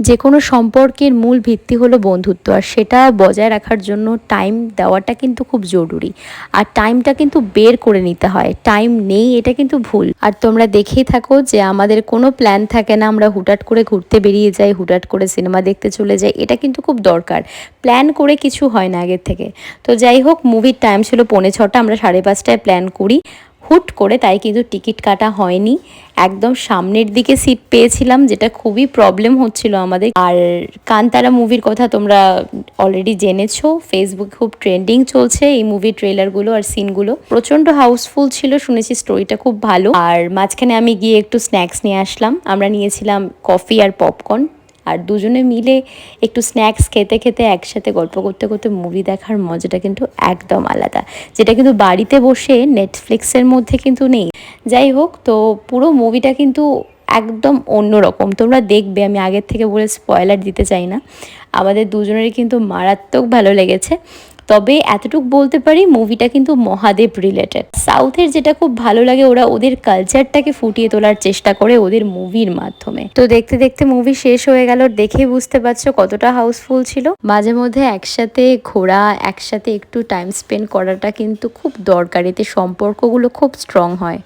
যে কোনো সম্পর্কের মূল ভিত্তি হলো বন্ধুত্ব, আর সেটা বজায় রাখার জন্য টাইম দেওয়াটা কিন্তু খুব জরুরি। আর টাইমটা কিন্তু বের করে নিতে হয়, টাইম নেই এটা কিন্তু ভুল। আর তোমরা দেখেই থাকো যে আমাদের কোনো প্ল্যান থাকে না, আমরা হুটহাট করে ঘুরতে বেরিয়ে যাই, হুটহাট করে সিনেমা দেখতে চলে যাই, এটা কিন্তু খুব দরকার। প্ল্যান করে কিছু হয় না আগের থেকে। তো যাই হোক, মুভির টাইম ছিল 4:45, আমরা 5:30টায় প্ল্যান করি হুট করে, তাই কিন্তু টিকিট কাটা হয়নি। একদম সামনের দিকে সিট পেয়েছিলাম, যেটা খুবই প্রবলেম হচ্ছিল আমাদের। আর কান্তারা মুভির কথা তোমরা অলরেডি জেনেছো, ফেসবুক খুব ট্রেন্ডিং চলছে এই মুভির ট্রেলারগুলো আর সিনগুলো। প্রচণ্ড হাউসফুল ছিল, শুনেছি স্টোরিটা খুব ভালো। আর মাঝখানে আমি গিয়ে একটু স্ন্যাক্স নিয়ে আসলাম, আমরা নিয়েছিলাম কফি আর পপকর্ন। আর দুজনে মিলে একটু স্ন্যাক্স খেতে খেতে একসাথে গল্প করতে করতে মুভি দেখার মজাটা কিন্তু একদম আলাদা, যেটা কিন্তু বাড়িতে বসে নেটফ্লিক্সের মধ্যে কিন্তু নেই। যাই হোক, তো পুরো মুভিটা কিন্তু একদম অন্যরকম, তোমরা দেখবে, আমি আগের থেকে বলে স্পয়লার দিতে চাই না। আমাদের দুজনেরই কিন্তু মারাত্মক ভালো লেগেছে। তবে এতটুকু বলতে পারি, মুভিটা কিন্তু মহাদেব রিলেটেড। সাউথের যেটা খুব ভালো লাগে, ওরা ওদের কালচারটাকে ফুটিয়ে তোলার চেষ্টা করে ওদের মুভির মাধ্যমে। তো দেখতে দেখতে মুভি শেষ হয়ে গেল, দেখে বুঝতে পারছো কতটা হাউসফুল ছিল। মাঝে মধ্যে একসাথে ঘোরা, একসাথে একটু টাইম স্পেন্ড করাটা কিন্তু খুব দরকার, এতে সম্পর্কগুলো খুব স্ট্রং হয়।